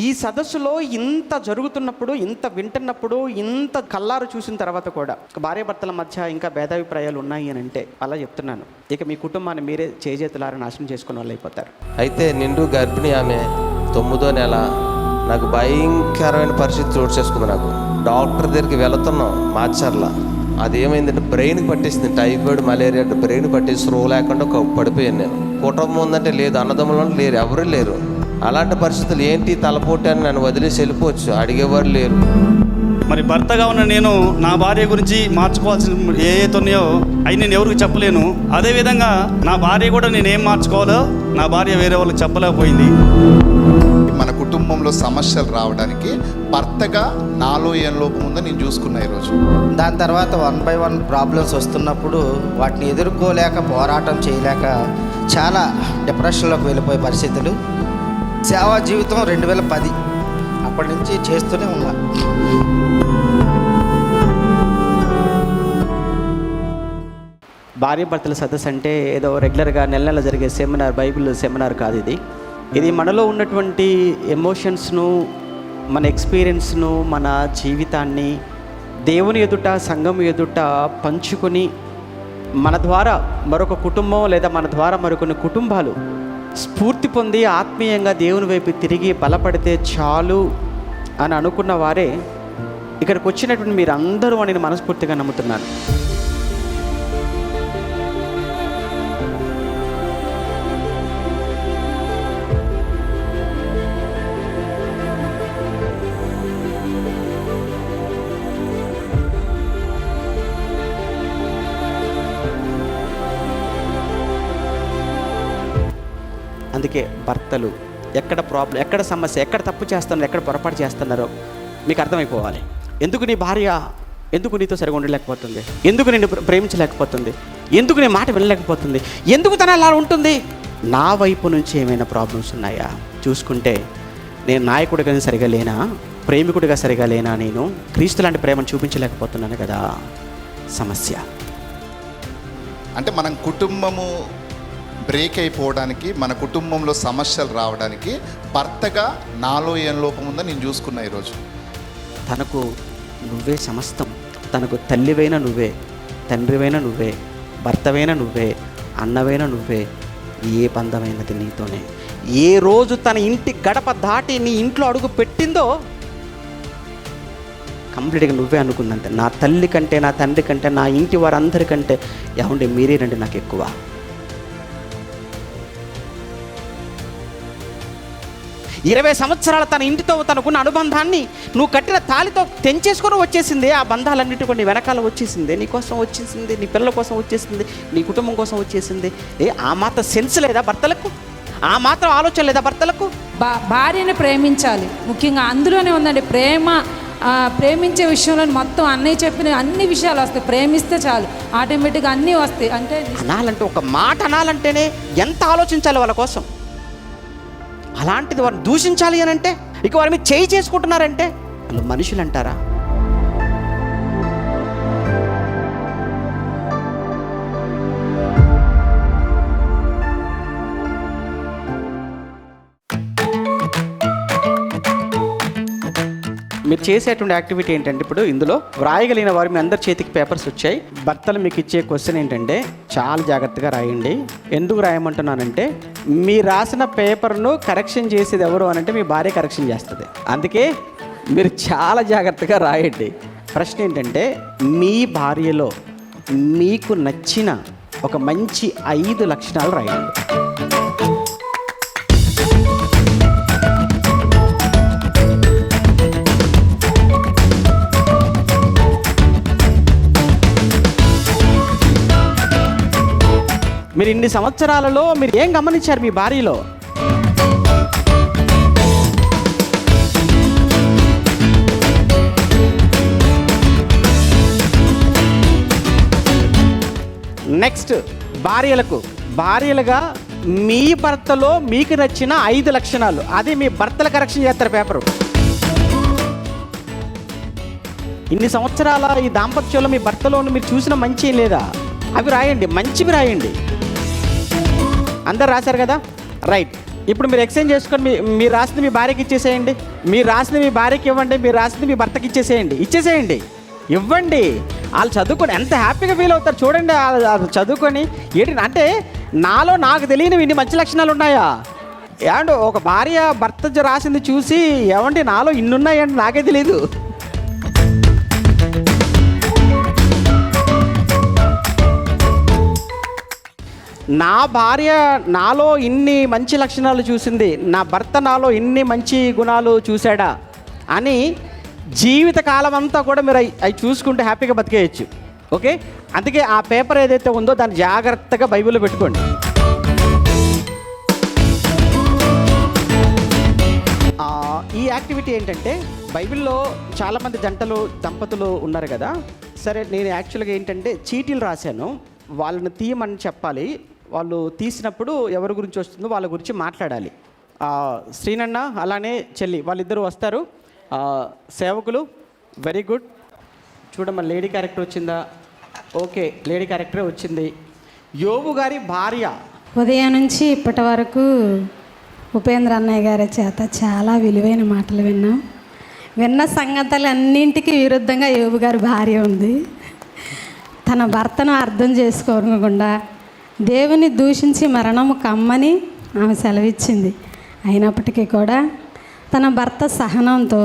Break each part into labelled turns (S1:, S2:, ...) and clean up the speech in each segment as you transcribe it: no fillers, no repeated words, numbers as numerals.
S1: ఈ సదస్సులో ఇంత జరుగుతున్నప్పుడు, ఇంత వింటున్నప్పుడు, ఇంత కల్లారు చూసిన తర్వాత కూడా భార్యాభర్తల మధ్య ఇంకా భేదాభిప్రాయాలు ఉన్నాయి అని అంటే అలా చెప్తున్నాను, ఇక మీ కుటుంబాన్ని మీరే చేజేతులారా నాశనం చేసుకునే వాళ్ళు అయిపోతారు.
S2: అయితే నిండు గర్భిణి ఆమె 9వ నెల నాకు భయంకరమైన పరిస్థితి చోటు చేసుకుంది. నాకు డాక్టర్ దగ్గరికి వెళుతున్నాం మాచర్ల. అదేమైందంటే బ్రెయిన్కి పట్టేసింది, టైఫాయిడ్ మలేరియా బ్రెయిన్ పట్టేసి స్లో లేకుండా పడిపోయాను నేను. కుటుంబం ఉందంటే లేదు, అన్నదమ్ములు లేరు, ఎవరు లేరు. అలాంటి పరిస్థితులు ఏంటి తలపోటీ అని నన్ను వదిలేసి వెళ్ళిపోవచ్చు, అడిగేవారు లేరు.
S3: మరి భర్తగా ఉన్న నేను నా భార్య గురించి మార్చుకోవాల్సిన ఉన్నాయో అవి నేను ఎవరికి చెప్పలేను. అదేవిధంగా నా భార్య కూడా నేను ఏం మార్చుకోవాలో నా భార్య వేరే వాళ్ళకి చెప్పలేకపోయింది.
S4: మన కుటుంబంలో సమస్యలు రావడానికి భర్తగా నాలో ఏం లోపం ఉందో నేను చూసుకున్నా ఈరోజు.
S5: దాని తర్వాత 1 by 1 ప్రాబ్లమ్స్ వస్తున్నప్పుడు వాటిని ఎదుర్కోలేక, పోరాటం చేయలేక చాలా డిప్రెషన్లోకి వెళ్ళిపోయే పరిస్థితులు. సేవా జీవితం 2010 అప్పటి నుంచి చేస్తూనే ఉన్నా.
S1: భార్యాభర్తల సదస్సు అంటే ఏదో రెగ్యులర్గా నెల జరిగే సెమినార్, బైబిల్ సెమినార్ కాదు ఇది. ఇది మనలో ఉన్నటువంటి ఎమోషన్స్ను, మన ఎక్స్పీరియన్స్ను, మన జీవితాన్ని దేవుని ఎదుట, సంఘం ఎదుట పంచుకొని మన ద్వారా మరొక కుటుంబం లేదా మన ద్వారా మరొకకొన్ని కుటుంబాలు స్ఫూర్తి పొంది ఆత్మీయంగా దేవుని వైపు తిరిగి బలపడితే చాలు అని అనుకున్న వారే ఇక్కడికి వచ్చినటువంటి మీరందరూ అని నేను మనస్ఫూర్తిగా నమ్ముతున్నాను. అందుకే భర్తలు ఎక్కడ ప్రాబ్లం, ఎక్కడ సమస్య, ఎక్కడ తప్పు చేస్తున్నారో, ఎక్కడ పొరపాటు చేస్తున్నారో మీకు అర్థమైపోవాలి. ఎందుకు నీ భార్య ఎందుకు నీతో సరిగా ఉండలేకపోతుంది, ఎందుకు నిన్ను ప్రేమించలేకపోతుంది, ఎందుకు నీ మాట వినలేకపోతుంది, ఎందుకు తన అలా ఉంటుంది, నా వైపు నుంచి ఏమైనా ప్రాబ్లమ్స్ ఉన్నాయా చూసుకుంటే, నేను నాయకుడిగా సరిగా లేనా, ప్రేమికుడిగా సరిగా లేనా, నేను క్రీస్తు లాంటి ప్రేమను చూపించలేకపోతున్నాను కదా సమస్య.
S4: అంటే మనం కుటుంబము బ్రేక్ అయిపోవడానికి, మన కుటుంబంలో సమస్యలు రావడానికి భర్తగా నాలో ఏం లోపం ఉందో నేను చూసుకున్నా ఈరోజు.
S1: తనకు నువ్వే సమస్తం, తనకు తల్లివైన నువ్వే, తండ్రివైన నువ్వే, భర్తవైన నువ్వే, అన్నవైన నువ్వే, ఏ బంధమైనది నీతోనే. ఏ రోజు తన ఇంటి గడప దాటి నీ ఇంట్లో అడుగు పెట్టిందో కంప్లీట్గా నువ్వే అనుకుందంటే, నా తల్లి కంటే, నా తండ్రి కంటే, నా ఇంటి వారందరికంటే ఏమంటే మీరేనండి నాకు ఎక్కువ. 20 సంవత్సరాల తన ఇంటితో తనకున్న అనుబంధాన్ని నువ్వు కట్టిన తాళితో తెంచేసుకొని వచ్చేసింది. ఆ బంధాలన్నిటి కూడా నీ వెనకాల వచ్చేసింది, నీ కోసం వచ్చేసింది, నీ పిల్లల కోసం వచ్చేసింది, నీ కుటుంబం కోసం వచ్చేసింది. ఆ మాత్రం సెన్స్ లేదా భర్తలకు? ఆ మాత్రం ఆలోచన లేదా భర్తలకు?
S6: భార్యను ప్రేమించాలి, ముఖ్యంగా అందులోనే ఉందండి ప్రేమించే విషయంలో మొత్తం అన్నయ్య చెప్పిన అన్ని విషయాలు వస్తాయి. ప్రేమిస్తే చాలు ఆటోమేటిక్గా అన్నీ వస్తాయి. అంటే
S1: అనాలంటే, ఒక మాట అనాలంటేనే ఎంత ఆలోచించాలి వాళ్ళ కోసం. అలాంటిది వారిని దూషించాలి అని అంటే, ఇక వారి మీద చేయి చేసుకుంటున్నారంటే వాళ్ళు మనుషులు అంటారా? మీరు చేసేటువంటి యాక్టివిటీ ఏంటంటే, ఇప్పుడు ఇందులో వ్రాయగలిగిన వారు మీ అందరి చేతికి పేపర్స్ వచ్చాయి. భర్తలు మీకు ఇచ్చే క్వశ్చన్ ఏంటంటే చాలా జాగ్రత్తగా రాయండి. ఎందుకు రాయమంటున్నానంటే, మీరు రాసిన పేపర్ను కరెక్షన్ చేసేది ఎవరు అనంటే మీ భార్య కరెక్షన్ చేస్తుంది. అందుకే మీరు చాలా జాగ్రత్తగా రాయండి. ప్రశ్న ఏంటంటే, మీ భార్యలో మీకు నచ్చిన ఒక మంచి 5 లక్షణాలు రాయండి. మీరు ఇన్ని సంవత్సరాలలో మీరు ఏం గమనించారు మీ భార్యలో? నెక్స్ట్ భార్యలుగా మీ భర్తలో మీకు నచ్చిన 5 లక్షణాలు, అది మీ భర్తలు కరెక్షన్ చేస్తారు పేపరు. ఇన్ని సంవత్సరాల ఈ దాంపత్యంలో మీ భర్తలో మీరు చూసిన మంచి లేదా, అవి రాయండి, మంచివి రాయండి. అందరు రాశారు కదా, రైట్. ఇప్పుడు మీరు ఎక్స్చేంజ్ చేసుకొని మీరు రాసింది మీ భార్యకి ఇచ్చేసేయండి, మీరు రాసింది మీ భార్యకి ఇవ్వండి, మీరు రాసింది మీ భర్తకి ఇచ్చేసేయండి, ఇవ్వండి. వాళ్ళు చదువుకొని ఎంత హ్యాపీగా ఫీల్ అవుతారు చూడండి. వాళ్ళు చదువుకొని ఏంటి అంటే నాలో నాకు తెలియనివి ఇన్ని మంచి లక్షణాలు ఉన్నాయా? ఏమంటే ఒక భార్య భర్త రాసింది చూసి ఏమంటే నాలో ఇన్నున్నాయంటే నాకే తెలీదు. నా భార్య నాలో ఇన్ని మంచి లక్షణాలు చూసింది, నా భర్త నాలో ఇన్ని మంచి గుణాలు చూశాడా అని జీవితకాలం అంతా కూడా మీరు అవి చూసుకుంటే హ్యాపీగా బతికేయచ్చు. ఓకే, అందుకే ఆ పేపర్ ఏదైతే ఉందో దాన్ని జాగ్రత్తగా బైబిల్లో పెట్టుకోండి. ఈ యాక్టివిటీ ఏంటంటే బైబిల్లో చాలామంది దంపతులు ఉన్నారు కదా. సరే, నేను యాక్చువల్గా ఏంటంటే చీటీలు రాశాను, వాళ్ళని తీయమని చెప్పాలి. వాళ్ళు తీసినప్పుడు ఎవరి గురించి వస్తుందో వాళ్ళ గురించి మాట్లాడాలి. శ్రీనన్న అలానే చెల్లి వాళ్ళిద్దరూ వస్తారు. సేవకులు వెరీ గుడ్. చూడమ్మా, లేడీ క్యారెక్టర్ వచ్చిందా? ఓకే, లేడీ క్యారెక్టరే వచ్చింది. యోబు గారి భార్య.
S7: ఉదయం నుంచి ఇప్పటి వరకు ఉపేంద్ర అన్నయ్య గారి చేత చాలా విలువైన మాటలు విన్న సంగతులన్నింటికి విరుద్ధంగా యోబు గారి భార్య ఉంది. తన భర్తను అర్థం చేసుకోకుండా దేవుని దూషించి మరణము కమ్మని ఆమె సెలవిచ్చింది. అయినప్పటికీ కూడా తన భర్త సహనంతో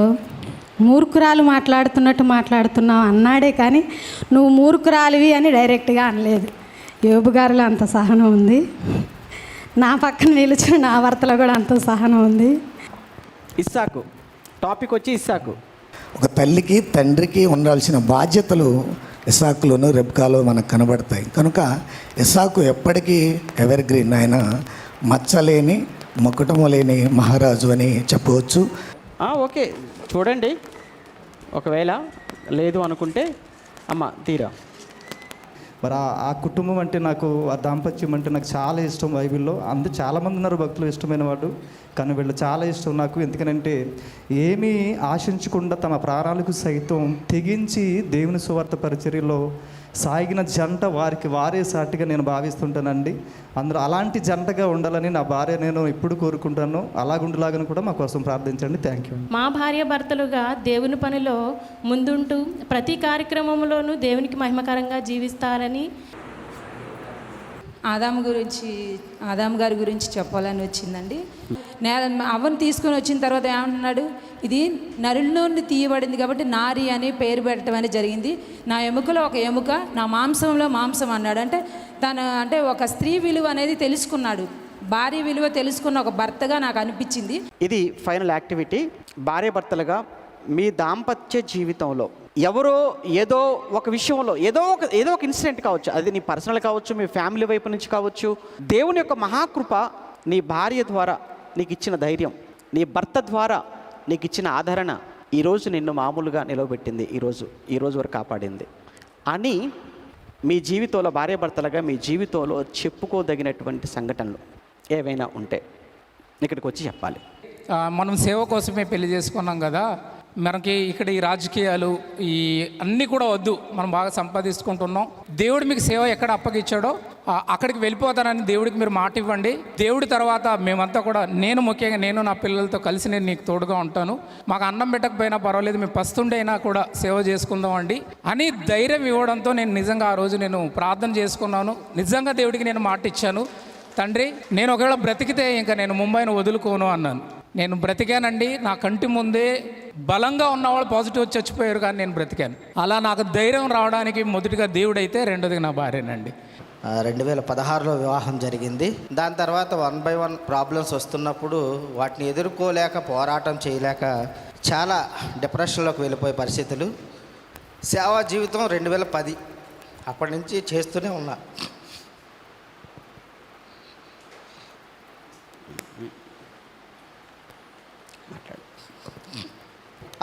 S7: మూర్ఖురాలు మాట్లాడుతున్నావు అన్నాడే కానీ నువ్వు మూర్ఖురాలివి అని డైరెక్ట్గా అనలేదు. యోబు గారిలో అంత సహనం ఉంది. నా పక్కన నిలిచిన నా భర్తలో కూడా అంత సహనం ఉంది.
S1: ఇస్సాకు టాపిక్ వచ్చి ఇస్సాకు.
S8: ఒక తల్లికి తండ్రికి ఉండాల్సిన బాధ్యతలు ఇస్సాకులోను రెబ్కాలో మనకు కనబడతాయి. కనుక ఇస్సాకు ఎప్పటికీ ఎవర్ గ్రీన్, ఆయన మచ్చలేని మకుటము లేని మహారాజు అని చెప్పవచ్చు.
S1: ఓకే, చూడండి, ఒకవేళ లేదు అనుకుంటే అమ్మ తీరా.
S9: మరి ఆ కుటుంబం అంటే నాకు, ఆ దాంపత్యం అంటే నాకు చాలా ఇష్టం. బైబిల్లో చాలామంది ఉన్నారు భక్తులు ఇష్టమైన వాడు, కానీ వీళ్ళు చాలా ఇష్టం నాకు. ఎందుకనంటే ఏమీ ఆశించకుండా తమ ప్రాణాలకు సైతం తెగించి దేవుని సువార్త పరిచర్యలో సాగిన జంట వారికి వారే సాటిగా నేను భావిస్తుంటానండి. అందరూ అలాంటి జంటగా ఉండాలని నా భార్య నేను ఎప్పుడు కోరుకుంటాను. అలాగుండలాగని కూడా మా కోసం ప్రార్థించండి. Thank you.
S10: మా భార్య భర్తలుగా దేవుని పనిలో ముందుంటూ ప్రతి కార్యక్రమంలోనూ దేవునికి మహిమకరంగా జీవిస్తారని.
S6: ఆదాము గారి గురించి చెప్పాలని వచ్చిందండి. అవ్వను తీసుకొని వచ్చిన తర్వాత ఏమంటున్నాడు, ఇది నరుల నుండి తీయబడింది కాబట్టి నారి అని పేరు పెట్టడం అనేది జరిగింది. నా ఎముకలో ఒక ఎముక, నా మాంసంలో మాంసం అన్నాడు. అంటే ఒక స్త్రీ విలువ అనేది తెలుసుకున్నాడు, భార్య విలువ తెలుసుకున్న ఒక భర్తగా నాకు అనిపించింది.
S1: ఇది ఫైనల్ యాక్టివిటీ. భార్య భర్తలుగా మీ దాంపత్య జీవితంలో ఎవరో ఏదో ఒక విషయంలో ఏదో ఒక ఇన్సిడెంట్ కావచ్చు, అది నీ పర్సనల్ కావచ్చు, మీ ఫ్యామిలీ వైపు నుంచి కావచ్చు, దేవుని యొక్క మహాకృప నీ భార్య ద్వారా నీకు ఇచ్చిన ధైర్యం, నీ భర్త ద్వారా నీకు ఇచ్చిన ఆదరణ ఈరోజు నిన్ను మామూలుగా నిలవబెట్టింది, ఈరోజు వరకు కాపాడింది అని మీ జీవితంలో భార్యాభర్తలుగా మీ జీవితంలో చెప్పుకోదగినటువంటి సంఘటనలు ఏవైనా ఉంటే ఇక్కడికి వచ్చి చెప్పాలి.
S11: మనం సేవ కోసమే పెళ్లి చేసుకున్నాం కదా, మనకి ఇక్కడ ఈ రాజకీయాలు ఈ అన్నీ కూడా వద్దు, మనం బాగా సంపాదించుకుంటున్నాం. దేవుడు మీకు సేవ ఎక్కడ అప్పగిచ్చాడో అక్కడికి వెళ్ళిపోతానని దేవుడికి మీరు మాట ఇవ్వండి. దేవుడి తర్వాత మేమంతా కూడా, ముఖ్యంగా నేను నా పిల్లలతో కలిసి నేను నీకు తోడుగా ఉంటాను, మాకు అన్నం పెట్టకపోయినా పర్వాలేదు, మేము పస్తుండైనా కూడా సేవ చేసుకుందాం అండి అని ధైర్యం ఇవ్వడంతో నేను నిజంగా ఆ రోజు నేను ప్రార్థన చేసుకున్నాను. నిజంగా దేవుడికి నేను మాట ఇచ్చాను, తండ్రి నేను ఒకవేళ బ్రతికితే ఇంకా నేను ముంబైని వదులుకోను అన్నాను. నేను బ్రతికానండి. నా కంటి ముందే బలంగా ఉన్నవాళ్ళు పాజిటివ్ వచ్చి చచ్చిపోయారు, కానీ నేను బ్రతికాను. అలా నాకు ధైర్యం రావడానికి మొదటిగా దేవుడైతే, రెండోది నా భార్యనండి.
S5: 2016లో వివాహం జరిగింది. దాని తర్వాత 1 by 1 ప్రాబ్లమ్స్ వస్తున్నప్పుడు వాటిని ఎదుర్కోలేక పోరాటం చేయలేక చాలా డిప్రెషన్లోకి వెళ్ళిపోయే పరిస్థితులు. సేవా జీవితం 2010 అప్పటి నుంచి చేస్తూనే ఉన్నా.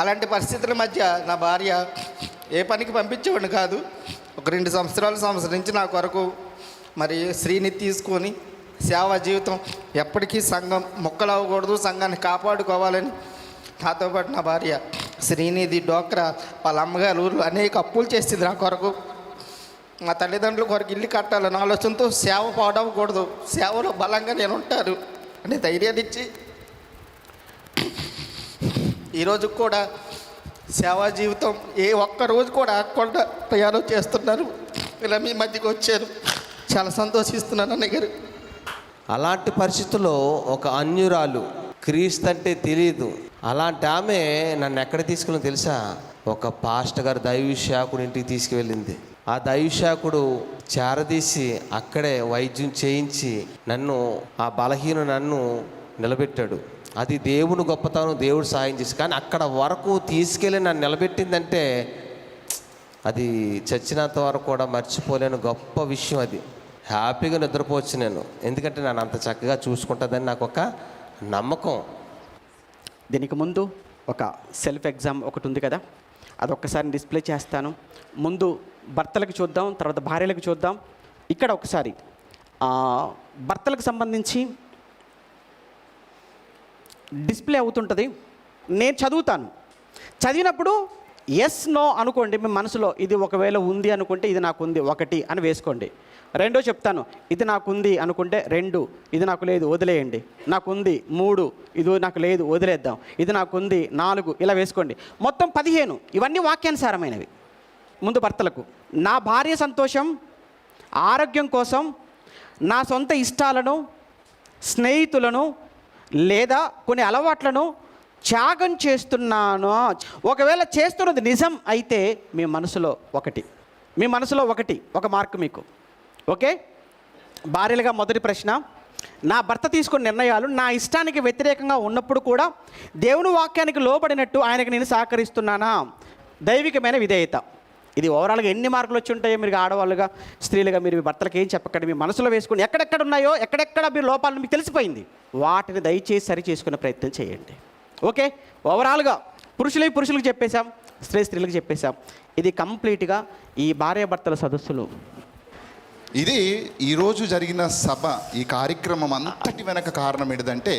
S5: అలాంటి పరిస్థితుల మధ్య నా భార్య ఏ పనికి పంపించేవాడిని కాదు. ఒక 2 సంవత్సరం నుంచి నా కొరకు మరి స్త్రీని తీసుకొని సేవా జీవితం ఎప్పటికీ సంఘం మొక్కలవ్వకూడదు, సంఘాన్ని కాపాడుకోవాలని నాతో పాటు నా భార్య శ్రీనిధి, డోక్రా, వాళ్ళ అమ్మగారు ఊరు అనేక అప్పులు చేసింది నా కొరకు. మా తల్లిదండ్రుల కొరకు ఇల్లు కట్టాలని ఆలోచనతో సేవ పాడవకూడదు, సేవలో బలంగా నేను ఉంటాను అనే ధైర్యాన్ని ఇచ్చి ఈరోజు కూడా సేవా జీవితం ఏ ఒక్క రోజు కూడా ఆగకుండా ప్రయాణం చేస్తున్నారు. ఇలా మీ మధ్యకి వచ్చారు, చాలా సంతోషిస్తున్నాను అన్నయ్య గారు.
S2: అలాంటి పరిస్థితుల్లో ఒక అన్యురాలు, క్రీస్తు అంటే తెలియదు, అలాంటి ఆమె నన్ను ఎక్కడ తీసుకెళ్ళి తెలుసా? ఒక పాస్టర్ గారు దైవశాకుడు ఇంటికి తీసుకువెళ్ళింది. ఆ దైవశాకుడు చేరదీసి అక్కడే వైద్యం చేయించి నన్ను, ఆ బలహీన నన్ను నిలబెట్టాడు. అది దేవుని గొప్పతనం, దేవుడు సాయం చేసి. కానీ అక్కడ వరకు తీసుకెళ్ళి నన్ను నిలబెట్టిందంటే అది చచ్చినంత వరకు కూడా మర్చిపోలేని గొప్ప విషయం. అది హ్యాపీగా నిద్రపోవచ్చు నేను, ఎందుకంటే నన్ను అంత చక్కగా చూసుకుంటుందని నాకు ఒక నమ్మకం.
S1: దీనికి ముందు ఒక సెల్ఫ్ ఎగ్జామ్ ఒకటి ఉంది కదా, అదొక్కసారి డిస్ప్లే చేస్తాను. ముందు భర్తలకు చూద్దాం, తర్వాత భార్యలకు చూద్దాం. ఇక్కడ ఒకసారి భర్తలకు సంబంధించి డిస్ప్లే అవుతుంటుంది. నేను చదువుతాను, చదివినప్పుడు ఎస్ నో అనుకోండి మీ మనసులో. ఇది ఒకవేళ ఉంది అనుకుంటే ఇది నాకు ఉంది 1 అని వేసుకోండి. రెండో చెప్తాను, ఇది నాకు ఉంది అనుకుంటే 2, ఇది నాకు లేదు వదిలేయండి. నాకు ఉంది 3, ఇది నాకు లేదు వదిలేద్దాం. ఇది నాకు ఉంది 4, ఇలా వేసుకోండి. మొత్తం 15. ఇవన్నీ వాక్యానుసారమైనవి. ముందు భర్తలకు, నా భార్య సంతోషం, ఆరోగ్యం కోసం నా సొంత ఇష్టాలను, స్నేహితులను లేదా కొన్ని అలవాట్లను త్యాగం చేస్తున్నాను. ఒకవేళ చేస్తున్నది నిజం అయితే మీ మనసులో 1, మీ మనసులో 1, ఒక మార్క్ మీకు. ఓకే. భార్యలుగా మొదటి ప్రశ్న, నా భర్త తీసుకున్న నిర్ణయాలు నా ఇష్టానికి వ్యతిరేకంగా ఉన్నప్పుడు కూడా దేవుని వాక్యానికి లోబడినట్టు ఆయనకు నేను సహకరిస్తున్నానా? దైవికమైన విధేయత. ఇది ఓవరాల్గా ఎన్ని మార్కులు వచ్చి ఉంటాయో మీరు ఆడవాళ్ళుగా, స్త్రీలుగా మీరు మీ భర్తలకు ఏం చెప్పకండి. మీ మనసులో వేసుకుని ఎక్కడెక్కడ ఉన్నాయో, ఎక్కడెక్కడ మీ లోపాలను మీకు తెలిసిపోయింది, వాటిని దయచేసి సరి చేసుకునే ప్రయత్నం చేయండి. ఓకే. ఓవరాల్గా పురుషులకు చెప్పేశాం, స్త్రీలకు చెప్పేశాం. ఇది కంప్లీట్గా ఈ భార్యాభర్తల సదస్సులు.
S4: ఇది ఈరోజు జరిగిన సభ, ఈ కార్యక్రమం అంతటి వెనక కారణం ఏంటంటే,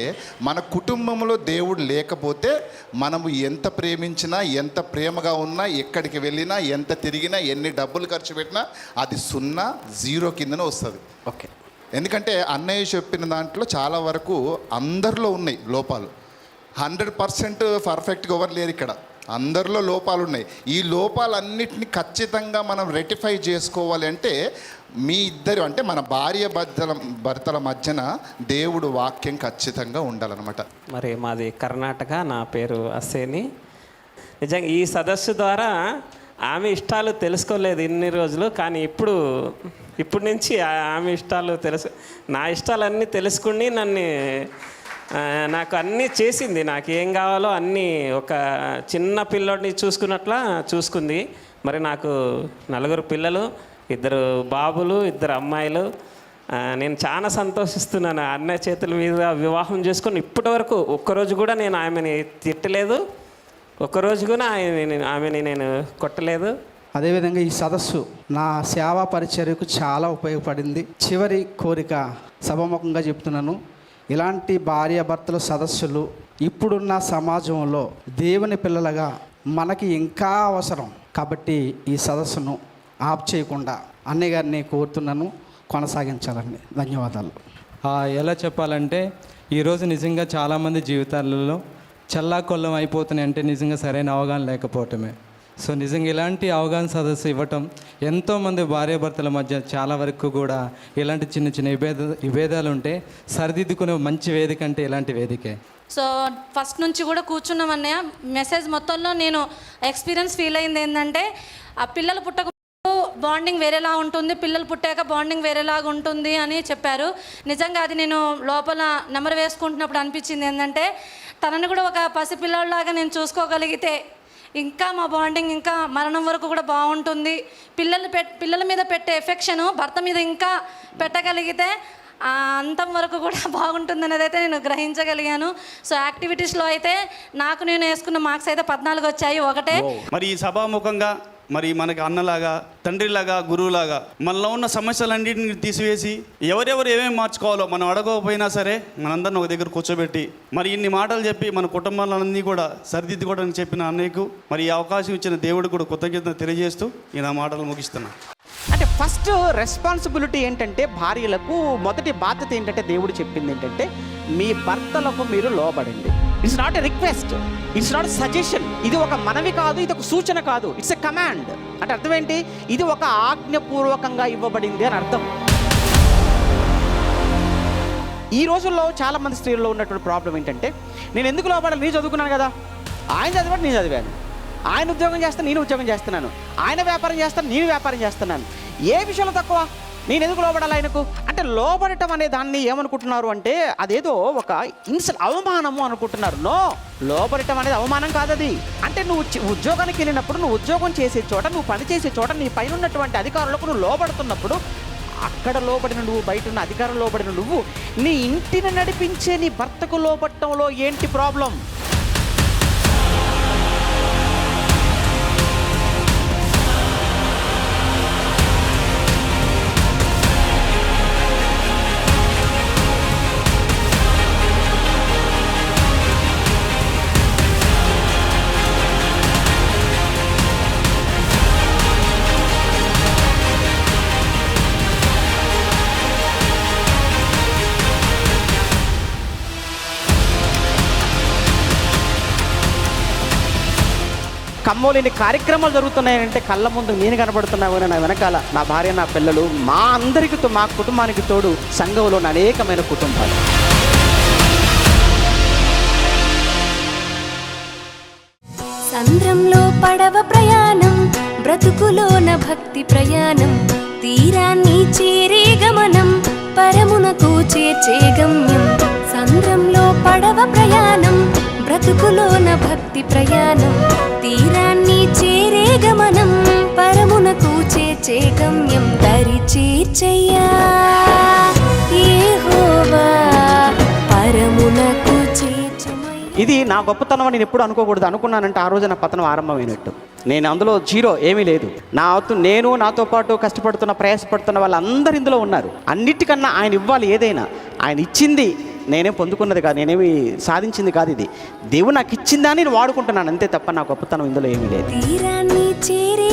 S4: మన కుటుంబంలో దేవుడు లేకపోతే మనము ఎంత ప్రేమించినా, ఎంత ప్రేమగా ఉన్నా, ఎక్కడికి వెళ్ళినా, ఎంత తిరిగినా, ఎన్ని డబ్బులు ఖర్చు పెట్టినా అది 0, 0 కిందనే వస్తుంది.
S1: ఓకే.
S4: ఎందుకంటే అన్నయ్య చెప్పిన దాంట్లో చాలా వరకు అందరిలో ఉన్నాయి లోపాలు. 100% పర్ఫెక్ట్గా ఎవరు లేరు ఇక్కడ, అందరిలో లోపాలు ఉన్నాయి. ఈ లోపాలన్నిటిని ఖచ్చితంగా మనం రెక్టిఫై చేసుకోవాలి అంటే మీ ఇద్దరు, అంటే మన భర్తల మధ్యన దేవుడు వాక్యం ఖచ్చితంగా ఉండాలన్నమాట.
S12: మరి మాది కర్ణాటక, నా పేరు అస్సేని. నిజంగా ఈ సదస్సు ద్వారా ఆమె ఇష్టాలు తెలుసుకోలేదు ఇన్ని రోజులు, కానీ ఇప్పుడు నుంచి ఆమె ఇష్టాలు నా ఇష్టాలన్నీ తెలుసుకుని నాకు అన్నీ చేసింది. నాకు ఏం కావాలో అన్నీ ఒక చిన్న పిల్లోడిని చూసుకున్నట్లా చూసుకుంది. మరి నాకు 4 పిల్లలు, 2 బాబులు, 2 అమ్మాయిలు. నేను చాలా సంతోషిస్తున్నాను. అన్నయ్య చేతుల మీద వివాహం చేసుకొని ఇప్పటి వరకు ఒక్కరోజు కూడా నేను ఆమెని తిట్టలేదు, ఒక్కరోజు కూడా ఆమెని నేను కొట్టలేదు.
S9: అదేవిధంగా ఈ సదస్సు నా సేవా పరిచర్యకు చాలా ఉపయోగపడింది. చివరి కోరిక సభాముఖంగా చెప్తున్నాను, ఇలాంటి భార్యాభర్తల సదస్సులు ఇప్పుడున్న సమాజంలో దేవుని పిల్లలుగా మనకి ఇంకా అవసరం. కాబట్టి ఈ సదస్సును ఆప్ చేయకుండా అన్నయ్య గారిని కోరుతున్నాను, కొనసాగించాలండి. ధన్యవాదాలు.
S13: ఎలా చెప్పాలంటే ఈరోజు నిజంగా చాలామంది జీవితాలలో చల్లాకొల్లం అయిపోతున్నాయి అంటే నిజంగా సరైన అవగాహన లేకపోవటమే. సో నిజంగా ఇలాంటి అవగాహన సదస్సు ఇవ్వటం, ఎంతోమంది భార్యాభర్తల మధ్య చాలా వరకు కూడా ఇలాంటి చిన్న చిన్న విభేదాలు ఉంటే సరిదిద్దుకునే మంచి వేదిక అంటే ఇలాంటి వేదికే.
S14: సో ఫస్ట్ నుంచి కూడా కూర్చున్నాం అన్నయ్య. మెసేజ్ మొత్తంలో నేను ఎక్స్పీరియన్స్ ఫీల్ అయింది ఏంటంటే, ఆ పిల్లలు పుట్టక బాండింగ్ వేరేలా ఉంటుంది, పిల్లలు పుట్టాక బాండింగ్ వేరేలాగా ఉంటుంది అని చెప్పారు. నిజంగా అది నేను లోపల నెమరు వేసుకుంటున్నప్పుడు అనిపించింది ఏంటంటే, తనని కూడా ఒక పసిపిల్లలాగా నేను చూసుకోగలిగితే ఇంకా మా బాండింగ్ ఇంకా మరణం వరకు కూడా బాగుంటుంది. పిల్లల మీద పెట్టే ఎఫెక్షను భర్త మీద ఇంకా పెట్టగలిగితే అంతం వరకు కూడా బాగుంటుంది అనేది అయితే నేను గ్రహించగలిగాను. సో యాక్టివిటీస్లో అయితే నేను వేసుకున్న మార్క్స్ అయితే 14 వచ్చాయి. ఒకటే.
S3: మరి ఈ సభాముఖంగా మరి మనకి అన్నలాగా, తండ్రిలాగా, గురువులాగా మనలో ఉన్న సమస్యలన్నింటిని తీసివేసి ఎవరెవరు ఏమేమి మార్చుకోవాలో మనం అడగకపోయినా సరే మనందరిని ఒక దగ్గర కూర్చోబెట్టి మరి ఇన్ని మాటలు చెప్పి మన కుటుంబాలన్నీ కూడా సరిదిద్దుకోవడానికి చెప్పిన అన్నయ్యకు మరి ఈ అవకాశం ఇచ్చిన దేవుడికి కూడా కృతజ్ఞత తెలియజేస్తూ ఈ నా మాటలు ముగిస్తున్నాను.
S1: అంటే ఫస్ట్ రెస్పాన్సిబిలిటీ ఏంటంటే, భార్యలకు మొదటి బాధ్యత ఏంటంటే, దేవుడు చెప్పింది ఏంటంటే, మీ భర్తలకు మీరు లోబడండి. It's not a request, it's not suggestion. ఇది ఒక మనవి కాదు, ఇది ఒక సూచన కాదు, ఇట్స్ ఎ కమాండ్. అంటే అర్థం ఏంటి? ఇది ఒక ఆజ్ఞపూర్వకంగా ఇవ్వబడింది అని అర్థం. ఈ రోజుల్లో చాలామంది స్త్రీల్లో ఉన్నటువంటి ప్రాబ్లం ఏంటంటే, నేను ఎందుకు లోపడాలి, నేను చదువుకున్నాను కదా, ఆయన చదివాడు నేను చదివాను, ఆయన ఉద్యోగం చేస్తాను నేను ఉద్యోగం చేస్తున్నాను, ఆయన వ్యాపారం చేస్తాను నేను వ్యాపారం చేస్తున్నాను, ఏ విషయంలో తక్కువ, నేను ఎందుకు లోబడాలి ఆయనకు అంటే లోబడటం అనే దాన్ని ఏమనుకుంటున్నారు అంటే అదేదో ఒక అవమానము అనుకుంటున్నారు. నో, లోబడటం అనేది అవమానం కాదు. అది అంటే నువ్వు ఉద్యోగానికి వెళ్ళినప్పుడు, నువ్వు ఉద్యోగం చేసే చోట, నువ్వు పని చేసే చోట, నీ పైన ఉన్నటువంటి అధికారులకు నువ్వు లోబడుతున్నప్పుడు, అక్కడ లోబడిన నువ్వు, బయట ఉన్న అధికారం లోబడిన నువ్వు, నీ ఇంటిని నడిపించే నీ భర్తకు లోబడటంలో ఏంటి ప్రాబ్లం? కమ్మోలేని కార్యక్రమాలు జరుగుతున్నాయంటే కళ్ళ ముందు నేను కనబడుతున్నావు అని, నా వెనకాల నా భార్య, నా పిల్లలు, మా అందరికీ, మా కుటుంబానికి తోడు సంఘంలోని అనేకమైన కుటుంబాలు.
S15: సంద్రంలో పడవ ప్రయాణం, బ్రతుకులోన భక్తి ప్రయాణం, తీరాన్ని చేరే గమనం, పరమునకు చేర్చే గమ్యం. సంద్రంలో పడవ ప్రయాణం, బ్రతుకులోన భక్తి ప్రయాణం, తీరాన్ని చేరే గమనం, పరమునకు చేర్చే గమ్యం. దరి చేర్చయ్యా యెహోవా, పరమునకు చేర్చమయ్యా.
S1: ఇది నా గొప్పతనం అని నేను ఎప్పుడు అనుకోకూడదు. అనుకున్నానంటే ఆ రోజు నా పతనం ఆరంభమైనట్టు. నేను అందులో జీరో, ఏమీ లేదు. నేను నాతో పాటు కష్టపడుతున్న, ప్రయాసపడుతున్న వాళ్ళందరూ ఇందులో ఉన్నారు. అన్నిటికన్నా ఆయన ఇవ్వాలి. ఏదైనా ఆయన ఇచ్చింది, నేనేం పొందుకున్నది కాదు, నేనేమి సాధించింది కాదు. ఇది దేవుడు నాకు ఇచ్చిందా నేను వాడుకుంటున్నాను అంతే తప్ప నా గొప్పతనం ఇందులో ఏమీ లేదు.
S15: తీరాన్ని చేరే